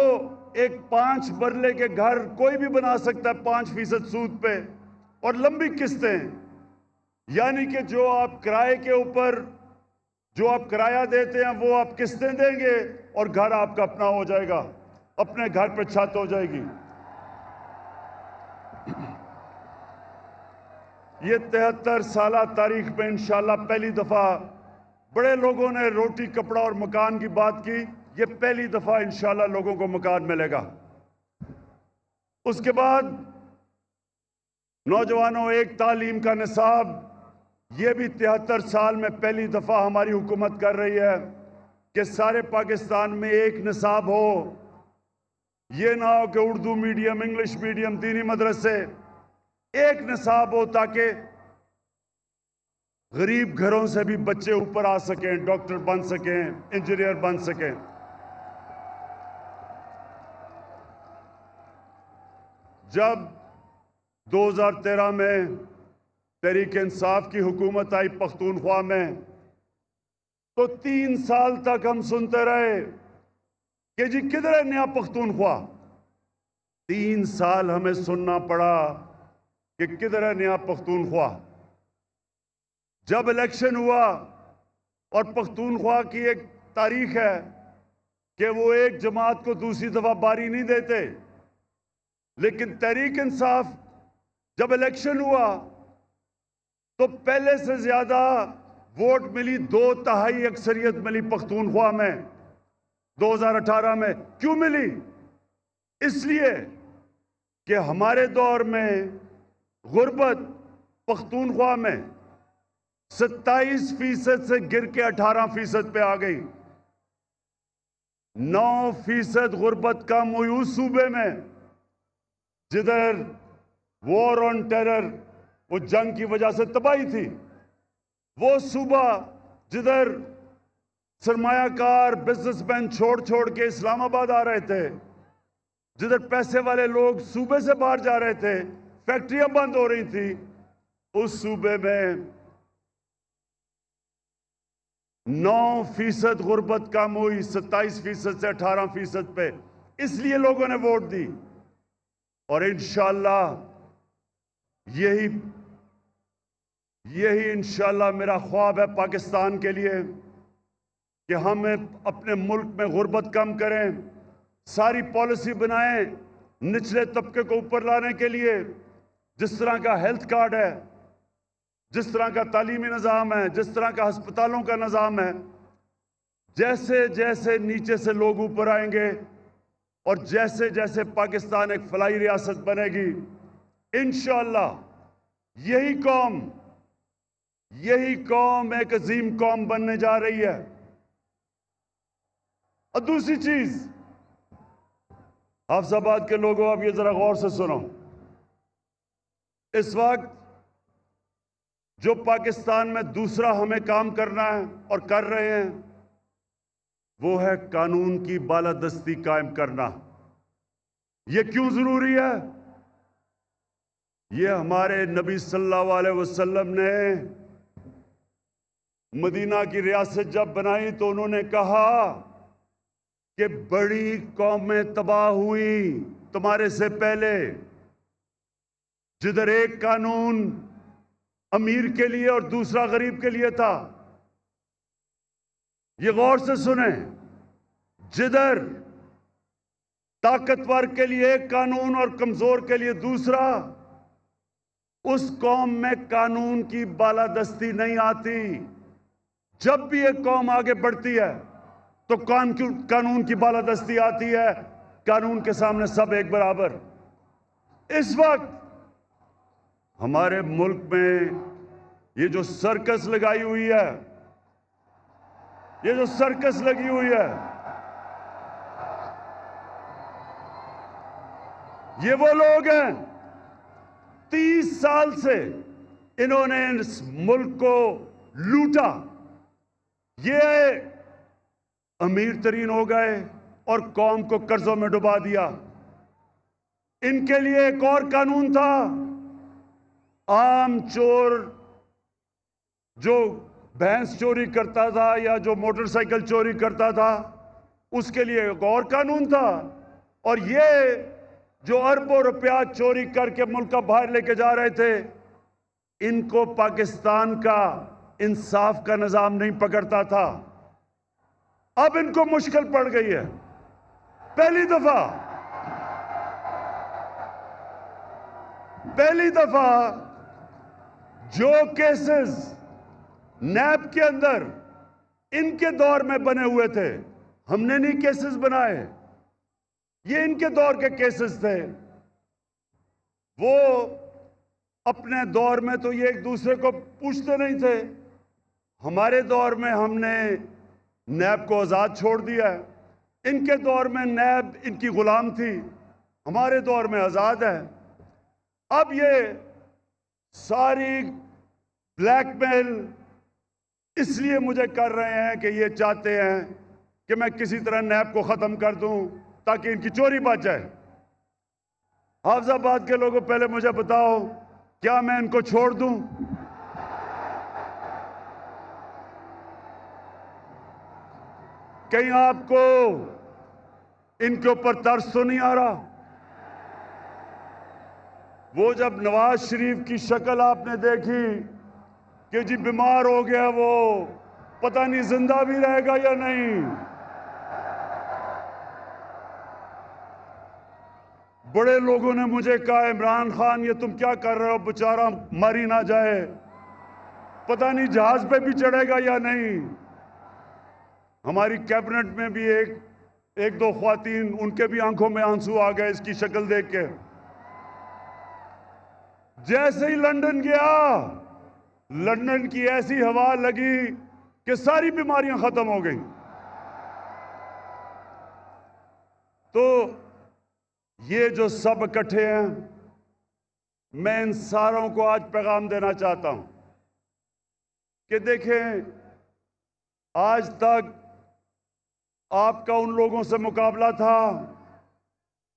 एक 5 मरले के घर कोई भी बना सकता है 5% सूद पे, और लंबी किस्तें, यानी कि जो आप किराए के ऊपर जो आप किराया देते हैं वो आप किस्तें देंगे और घर आपका अपना हो जाएगा, अपने घर पे छत हो जाएगी। ये 73 साल तारीख में इंशाल्लाह पहली दफा, बड़े लोगों ने रोटी कपड़ा और मकान की बात की, ये पहली दफा इंशाल्लाह लोगों को मकान मिलेगा। उसके बाद नौजवानों, एक तालीम का निसाब, ये भी 73 साल में पहली दफा हमारी हुकूमत कर रही है कि सारे पाकिस्तान में एक निसाब हो। ये ना हो कि उर्दू मीडियम, इंग्लिश मीडियम, दीनी मदरसे, एक निसाब हो ताकि गरीब घरों से भी बच्चे ऊपर आ सकें, डॉक्टर बन सकें, इंजीनियर बन सकें। जब 2013 में तहरीक इंसाफ की हुकूमत आई पख्तूनख्वा में, तो 3 साल तक हम सुनते रहे कि जी किधर है नया पख्तूनख्वा। 3 साल हमें सुनना पड़ा कि किधर है नया पख्तूनख्वा। जब इलेक्शन हुआ, और पख्तूनख्वा की एक तारीख है कि वो एक जमात को दूसरी दफा बारी नहीं देते, लेकिन तहरीक इंसाफ जब इलेक्शन हुआ तो पहले से ज्यादा वोट मिली, 2/3 अक्सरियत मिली पख्तूनख्वा में 2018 में। क्यों मिली? इसलिए कि हमारे दौर में गुर्बत पख्तूनख्वा में 27% से गिर के 18% पे आ गई। 9% गुर्बत कम हुई उस सूबे में जिधर वॉर ऑन टेरर, वो जंग की वजह से तबाही थी। वो सूबा जिधर सरमायाकार बिजनेसमैन छोड़ के इस्लामाबाद आ रहे थे, जिधर पैसे वाले लोग सूबे से बाहर जा रहे थे, फैक्ट्रियां बंद हो रही थी, उस सूबे में 9% गुर्बत कम हुई 27% से 18% पे। इसलिए लोगों ने वोट दी। और इंशाअल्लाह यही इंशाअल्लाह मेरा ख्वाब है पाकिस्तान के लिए कि हम अपने मुल्क में गुर्बत कम करें, सारी पॉलिसी बनाएं निचले तबके को ऊपर लाने के लिए। जिस तरह का हेल्थ कार्ड है, जिस तरह का तालीमी निज़ाम है, जिस तरह का अस्पतालों का निज़ाम है, जैसे जैसे नीचे से लोग ऊपर आएंगे और जैसे जैसे पाकिस्तान एक फलाई रियासत बनेगी, इंशाअल्लाह यही कौम एक अजीम कौम बनने जा रही है। और दूसरी चीज, हाफिजाबाद के लोगों, अब ये जरा गौर से सुनो। इस वक्त जो पाकिस्तान में दूसरा हमें काम करना है और कर रहे हैं, वो है कानून की बालादस्ती कायम करना। ये क्यों जरूरी है? ये हमारे नबी सल्लल्लाहु अलैहि वसल्लम ने मदीना की रियासत जब बनाई तो उन्होंने कहा कि बड़ी कौमें तबाह हुई तुम्हारे से पहले, जिधर एक कानून अमीर के लिए और दूसरा गरीब के लिए था। ये गौर से सुने, जिधर ताकतवर के लिए एक कानून और कमजोर के लिए दूसरा, उस कौम में कानून की बालादस्ती नहीं आती। जब भी एक कौम आगे बढ़ती है तो कानून की बालादस्ती आती है। कानून के सामने सब एक बराबर। इस वक्त हमारे मुल्क में ये जो सर्कस लगाई हुई है, ये जो सर्कस लगी हुई है, ये वो लोग हैं 30 साल से इन्होंने इस मुल्क को लूटा। ये अमीर तरीन हो गए और कौम को कर्जों में डुबा दिया। इनके लिए एक और कानून था, आम चोर जो भैंस चोरी करता था या जो मोटरसाइकिल चोरी करता था, उसके लिए एक और कानून था। और ये जो अरबों रुपया चोरी करके मुल्क का बाहर लेके जा रहे थे, इनको पाकिस्तान का इंसाफ का निजाम नहीं पकड़ता था। अब इनको मुश्किल पड़ गई है। पहली दफा जो केसेस नैब के अंदर इनके दौर में बने हुए थे, हमने नहीं केसेस बनाए, ये इनके दौर के केसेस थे। वो अपने दौर में तो ये एक दूसरे को पूछते नहीं थे। हमारे दौर में हमने नैब को आज़ाद छोड़ दिया है। इनके दौर में नैब इनकी गुलाम थी, हमारे दौर में आज़ाद है। अब ये सारी ब्लैकमेल इसलिए मुझे कर रहे हैं कि ये चाहते हैं कि मैं किसी तरह नैब को ख़त्म कर दूं ताकि इनकी चोरी बच जाए। हाफिजाबाद के लोगों, पहले मुझे बताओ, क्या मैं इनको छोड़ दूं? कहीं आपको इनके ऊपर तरस तो नहीं आ रहा? वो जब नवाज शरीफ की शक्ल आपने देखी कि जी बीमार हो गया, वो पता नहीं जिंदा भी रहेगा या नहीं। बड़े लोगों ने मुझे कहा, इमरान खान ये तुम क्या कर रहे हो, बेचारा मर ही ना जाए, पता नहीं जहाज पे भी चढ़ेगा या नहीं। हमारी कैबिनेट में भी एक दो ख्वातीन, उनके भी आंखों में आंसू आ गए इसकी शक्ल देख के। जैसे ही लंदन गया, लंदन की ऐसी हवा लगी कि सारी बीमारियां खत्म हो गई। तो ये जो सब इकट्ठे हैं, मैं इन सारों को आज पैगाम देना चाहता हूं कि देखें, आज तक आपका उन लोगों से मुकाबला था,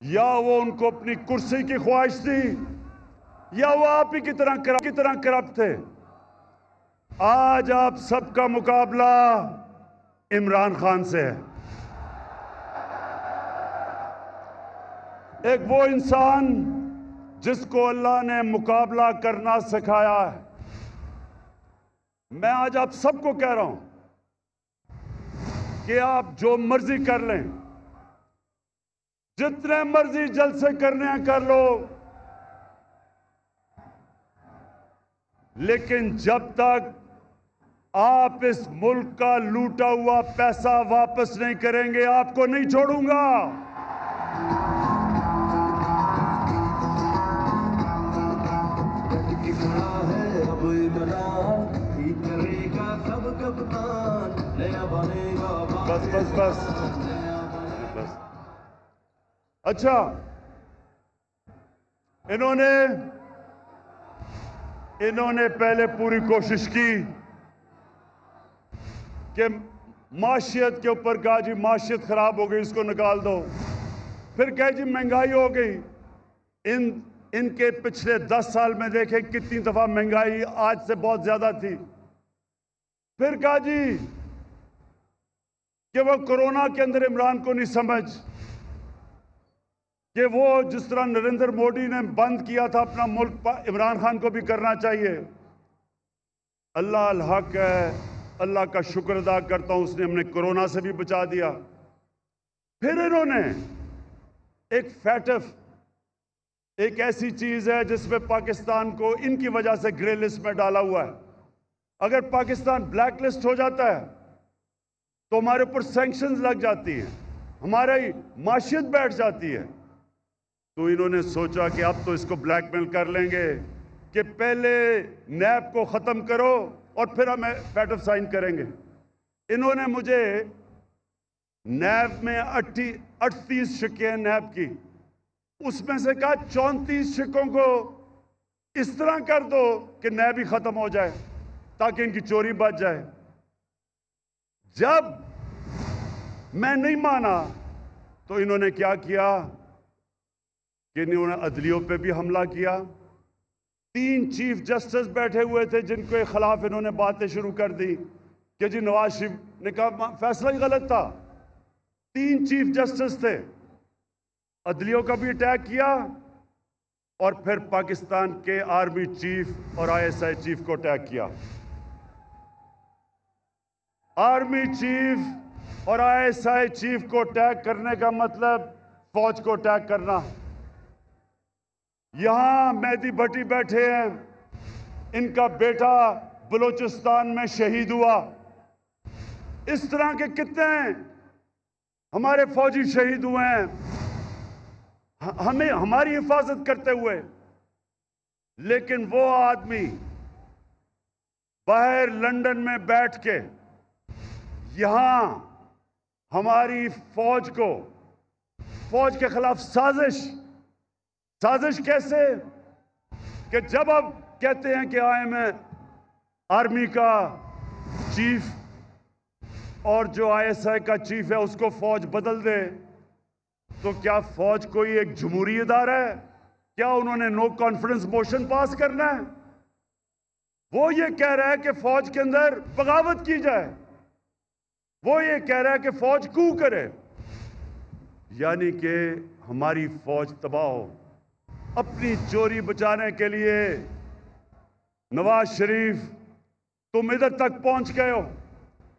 या वो उनको अपनी कुर्सी की ख्वाहिश थी, या वो आप ही की तरह करप्ट थे। आज आप सबका मुकाबला इमरान खान से है। एक वो इंसान जिसको अल्लाह ने मुकाबला करना सिखाया है। मैं आज आप सबको कह रहा हूं कि आप जो मर्जी कर लें, जितने मर्जी जलसे करने हैं कर लो, लेकिन जब तक आप इस मुल्क का लूटा हुआ पैसा वापस नहीं करेंगे, आपको नहीं छोड़ूंगा। बस बस बस बस। अच्छा, इन्होंने पहले पूरी कोशिश की कि माशियत के ऊपर कहा जी माशियत खराब हो गई, इसको निकाल दो। फिर कहे जी महंगाई हो गई। इनके पिछले 10 साल में देखें कितनी दफा महंगाई आज से बहुत ज्यादा थी। फिर कहा जी कि वो कोरोना के अंदर इमरान को नहीं समझ कि वो जिस तरह नरेंद्र मोदी ने बंद किया था अपना मुल्क, इमरान खान को भी करना चाहिए। अल्लाह अल हक है, अल्लाह का शुक्र अदा करता हूं, उसने हमने कोरोना से भी बचा दिया। फिर इन्होंने एक फैटफ, एक ऐसी चीज है जिसमें पाकिस्तान को इनकी वजह से ग्रे लिस्ट में डाला हुआ है। अगर पाकिस्तान ब्लैक लिस्ट हो जाता है तो हमारे ऊपर सैंक्शंस लग जाती हैं, हमारी माशियत बैठ जाती है। तो इन्होंने सोचा कि अब तो इसको ब्लैकमेल कर लेंगे कि पहले नैब को ख़त्म करो और फिर हमें फैटफ साइन करेंगे। इन्होंने मुझे नैब में 38 शिक्के हैं नैब की, उसमें से कहा 34 शिक्कों को इस तरह कर दो कि नैब ही ख़त्म हो जाए ताकि इनकी चोरी बच जाए। जब मैं नहीं माना तो इन्होंने क्या किया कि इन्होंने अदलियों पे भी हमला किया। 3 चीफ जस्टिस बैठे हुए थे जिनके खिलाफ इन्होंने बातें शुरू कर दी कि जी नवाज शरीफ ने कहा फैसला ही गलत था। 3 चीफ जस्टिस थे, अदलियों का भी अटैक किया और फिर पाकिस्तान के आर्मी चीफ और ISI चीफ को अटैक किया। आर्मी चीफ और ISI चीफ को अटैक करने का मतलब फौज को अटैक करना। यहां मेहदी भट्टी बैठे हैं, इनका बेटा बलूचिस्तान में शहीद हुआ। इस तरह के कितने हमारे फौजी शहीद हुए हैं हमें हमारी हिफाजत करते हुए। लेकिन वो आदमी बाहर लंदन में बैठ के यहां हमारी फौज के खिलाफ साजिश कैसे कि जब अब कहते हैं कि मैं आर्मी का चीफ और जो ISI का चीफ है उसको फौज बदल दे, तो क्या फौज कोई एक जमहूरी इदारा है? क्या उन्होंने नो कॉन्फिडेंस मोशन पास करना है? वो ये कह रहा है कि फौज के अंदर बगावत की जाए, वो ये कह रहा है कि फौज कू करे, यानी कि हमारी फौज तबाह हो। अपनी चोरी बचाने के लिए नवाज शरीफ तुम इधर तक पहुंच गए हो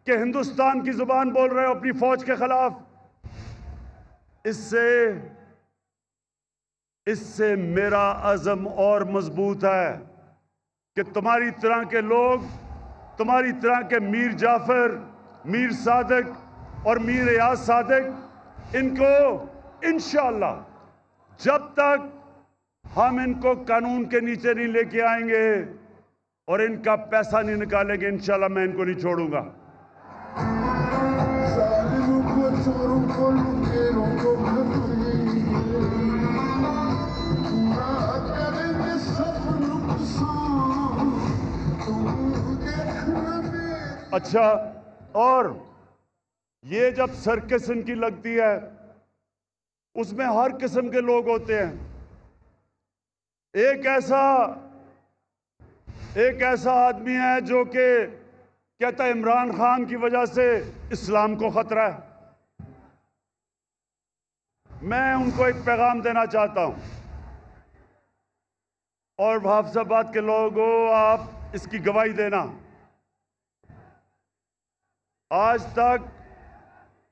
कि हिंदुस्तान की जुबान बोल रहे हो अपनी फौज के खिलाफ। इससे मेरा अज़म और मजबूत है कि तुम्हारी तरह के लोग, तुम्हारी तरह के मीर जाफर, मीर सादिक और मीर रियाज सादिक, इनको इंशाअल्लाह जब तक हम इनको कानून के नीचे नहीं लेके आएंगे और इनका पैसा नहीं निकालेंगे, इंशाअल्लाह मैं इनको नहीं छोड़ूंगा। अच्छा, और ये जब सर्कस इनकी लगती है उसमें हर किस्म के लोग होते हैं। एक ऐसा आदमी है जो कि कहता है इमरान खान की वजह से इस्लाम को खतरा है। मैं उनको एक पैगाम देना चाहता हूं, और हाफिजाबाद के लोगों आप इसकी गवाही देना। आज तक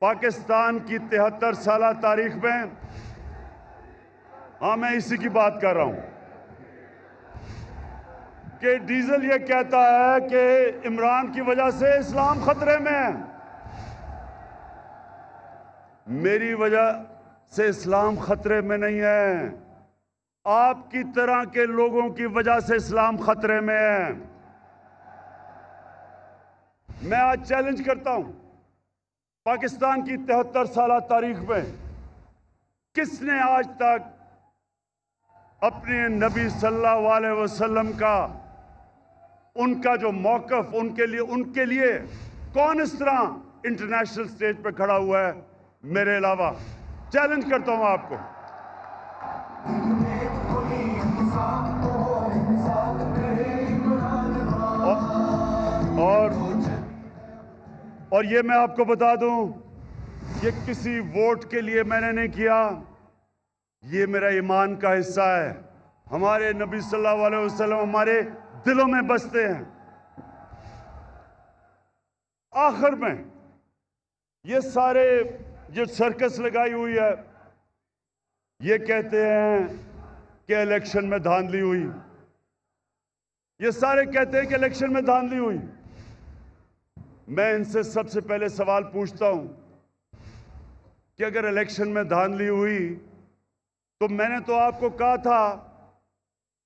पाकिस्तान की 73 साल तारीख में, हाँ मैं इसी की बात कर रहा हूं, कि डीजल ये कहता है कि इमरान की वजह से इस्लाम खतरे में है। मेरी वजह से इस्लाम खतरे में नहीं है, आपकी तरह के लोगों की वजह से इस्लाम खतरे में है। मैं आज चैलेंज करता हूं, पाकिस्तान की 73 साल तारीख में किसने आज तक अपने नबी सल्लल्लाहु अलैहि वसल्लम का, उनका जो मौक़िफ़ उनके लिए कौन इस तरह इंटरनेशनल स्टेज पे खड़ा हुआ है मेरे अलावा? चैलेंज करता हूं आपको। और ये मैं आपको बता दूं, ये किसी वोट के लिए मैंने नहीं किया, ये मेरा ईमान का हिस्सा है। हमारे नबी सल्लल्लाहु अलैहि वसल्लम हमारे दिलों में बसते हैं। आखिर में ये सारे जो सर्कस लगाई हुई है, ये कहते हैं कि इलेक्शन में धांधली हुई, ये सारे कहते हैं कि इलेक्शन में धांधली हुई। मैं इनसे सबसे पहले सवाल पूछता हूं कि अगर इलेक्शन में धांधली हुई तो मैंने तो आपको कहा था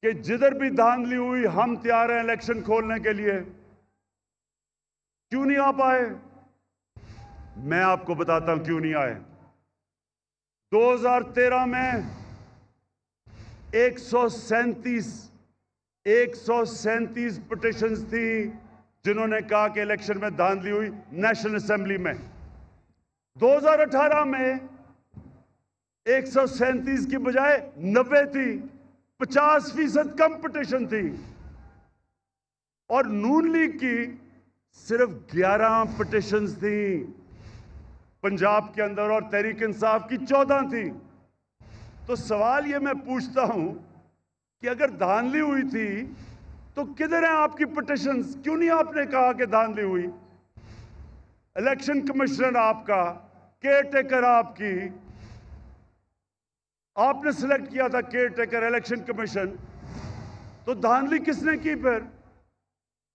कि जिधर भी धांधली हुई हम तैयार हैं इलेक्शन खोलने के लिए। क्यों नहीं आ पाए? मैं आपको बताता हूं क्यों नहीं आए। 2013 में 137 पिटिशंस थी जिन्होंने कहा कि इलेक्शन में धांधली हुई नेशनल असेंबली में। 2018 में 137 की बजाय 90 थी, 50% कम पिटिशन थी। और नून लीग की सिर्फ 11 पिटिशंस थी पंजाब के अंदर, और तहरीक इंसाफ की 14 थी। तो सवाल ये मैं पूछता हूं कि अगर धांधली हुई थी तो किधर हैं आपकी पिटिशंस? क्यों नहीं आपने कहा कि धांधली हुई? इलेक्शन कमिश्नर आपका, केयर टेकर आपकी, आपने सिलेक्ट किया था केयर टेकर इलेक्शन कमीशन, तो धांधली किसने की फिर?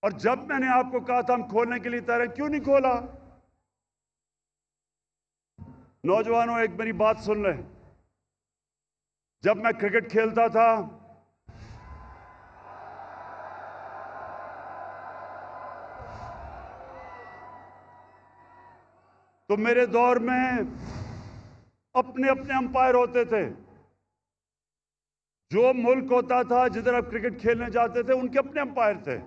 और जब मैंने आपको कहा था हम खोलने के लिए तैयार हैं, क्यों नहीं खोला? नौजवानों, एक मेरी बात सुन लें। जब मैं क्रिकेट खेलता था तो मेरे दौर में अपने अपने अंपायर होते थे। जो मुल्क होता था जिधर आप क्रिकेट खेलने जाते थे उनके अपने अंपायर थे।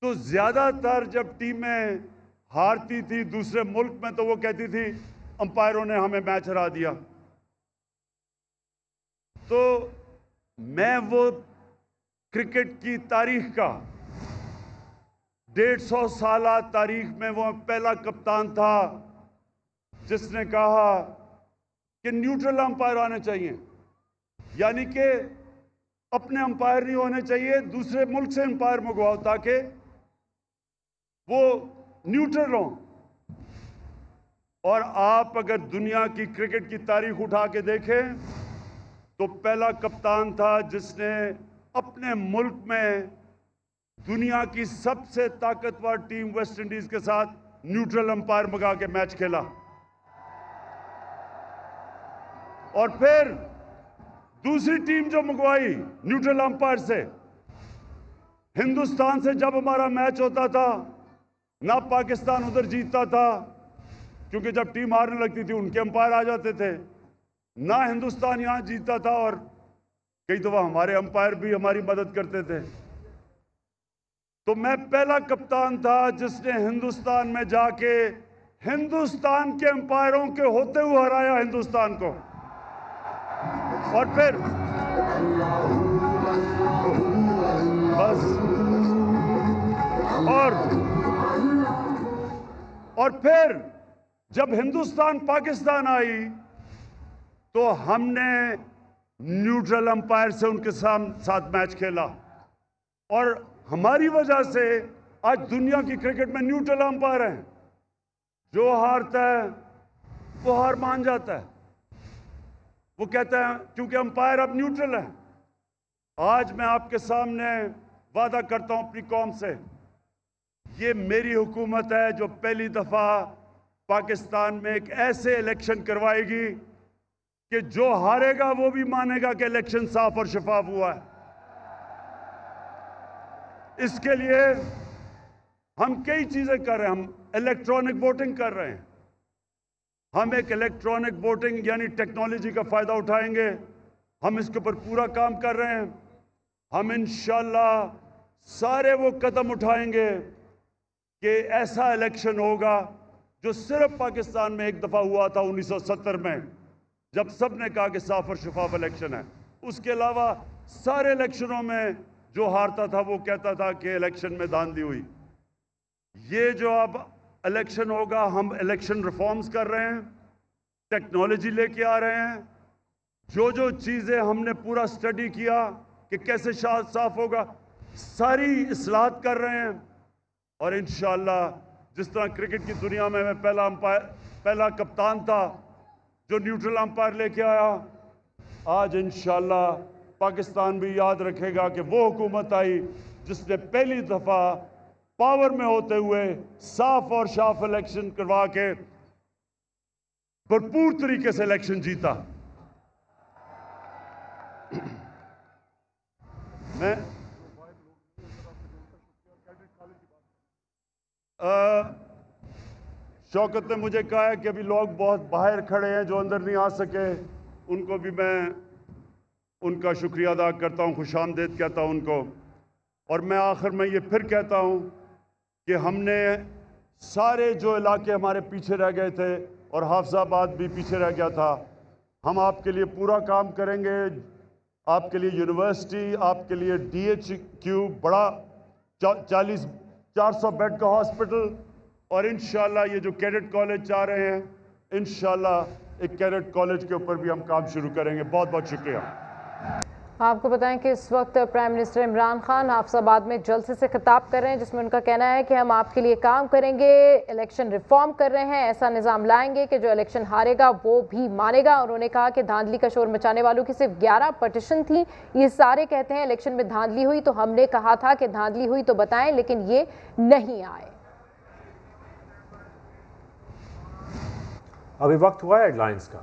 तो ज्यादातर जब टीमें हारती थी दूसरे मुल्क में तो वो कहती थी अंपायरों ने हमें मैच हरा दिया। तो मैं वो क्रिकेट की तारीख का 150 साल तारीख में वो पहला कप्तान था जिसने कहा कि न्यूट्रल अंपायर आने चाहिए, यानी कि अपने अंपायर नहीं होने चाहिए, दूसरे मुल्क से अंपायर मंगवाओ ताकि वो न्यूट्रल हो। और आप अगर दुनिया की क्रिकेट की तारीख उठा के देखें तो पहला कप्तान था जिसने अपने मुल्क में दुनिया की सबसे ताकतवर टीम वेस्ट इंडीज के साथ न्यूट्रल अंपायर मंगा के मैच खेला। और फिर दूसरी टीम जो मंगवाई न्यूट्रल अंपायर से, हिंदुस्तान से जब हमारा मैच होता था ना पाकिस्तान उधर जीतता था क्योंकि जब टीम हारने लगती थी उनके अंपायर आ जाते थे, ना हिंदुस्तान यहां जीतता था और कई दफा हमारे अंपायर भी हमारी मदद करते थे। तो मैं पहला कप्तान था जिसने हिंदुस्तान में जाके हिंदुस्तान के अंपायरों के होते हुए हराया हिंदुस्तान को। और फिर बस और फिर जब हिंदुस्तान पाकिस्तान आई तो हमने न्यूट्रल अंपायर से उनके साथ मैच खेला और हमारी वजह से आज दुनिया की क्रिकेट में न्यूट्रल अंपायर हैं। जो हारता है वो हार मान जाता है, वो कहता है क्योंकि अंपायर अब न्यूट्रल है। आज मैं आपके सामने वादा करता हूं अपनी कौम से, ये मेरी हुकूमत है जो पहली दफा पाकिस्तान में एक ऐसे इलेक्शन करवाएगी कि जो हारेगा वो भी मानेगा कि इलेक्शन साफ और शफाफ हुआ है। इसके लिए हम कई चीजें कर रहे हैं। हम इलेक्ट्रॉनिक वोटिंग कर रहे हैं। हम एक इलेक्ट्रॉनिक वोटिंग यानी टेक्नोलॉजी का फायदा उठाएंगे। हम इसके ऊपर पूरा काम कर रहे हैं। हम इंशाल्लाह सारे वो कदम उठाएंगे कि ऐसा इलेक्शन होगा जो सिर्फ पाकिस्तान में एक दफा हुआ था 1970 में, जब सब ने कहा कि साफ और शफाफ इलेक्शन है। उसके अलावा सारे इलेक्शनों में जो हारता था वो कहता था कि इलेक्शन में धांधली हुई। ये जो अब इलेक्शन होगा, हम इलेक्शन रिफॉर्म्स कर रहे हैं, टेक्नोलॉजी लेके आ रहे हैं। जो जो चीज़ें हमने पूरा स्टडी किया कि कैसे साफ होगा, सारी इस्लाहत कर रहे हैं। और इंशाअल्लाह जिस तरह क्रिकेट की दुनिया में मैं पहला कप्तान था जो न्यूट्रल अंपायर लेके आया, आज इंशाअल्लाह पाकिस्तान भी याद रखेगा कि वो हुकूमत आई जिसने पहली दफा पावर में होते हुए साफ और साफ इलेक्शन करवा के भरपूर तरीके से इलेक्शन जीता। मैं शौकत ने मुझे कहा है कि अभी लोग बहुत बाहर खड़े हैं जो अंदर नहीं आ सके, उनको भी मैं उनका शुक्रिया अदा करता हूं, खुशामदीद कहता हूं उनको। और मैं आखिर में ये फिर कहता हूं कि हमने सारे जो इलाके हमारे पीछे रह गए थे और हाफिजाबाद भी पीछे रह गया था, हम आपके लिए पूरा काम करेंगे। आपके लिए यूनिवर्सिटी, आपके लिए DHQ बड़ा 400 बेड का हॉस्पिटल, और इंशाल्लाह ये जो कैडेट कॉलेज चाह रहे हैं, इंशाल्लाह एक कैडेट कॉलेज के ऊपर भी हम काम शुरू करेंगे। बहुत बहुत शुक्रिया। आपको बताएं कि इस वक्त प्राइम मिनिस्टर इमरान खान हाफिजाबाद में जलसे से खिताब कर रहे हैं, जिसमें उनका कहना है कि हम आपके लिए काम करेंगे, इलेक्शन रिफॉर्म कर रहे हैं, ऐसा निज़ाम लाएंगे कि जो इलेक्शन हारेगा वो भी मानेगा। उन्होंने कहा कि धांधली का शोर मचाने वालों की सिर्फ 11 पटिशन थी। ये सारे कहते हैं इलेक्शन में धांधली हुई, तो हमने कहा था कि धांधली हुई तो बताएं, लेकिन ये नहीं आए। अभी वक्त हुआ है हेडलाइंस का।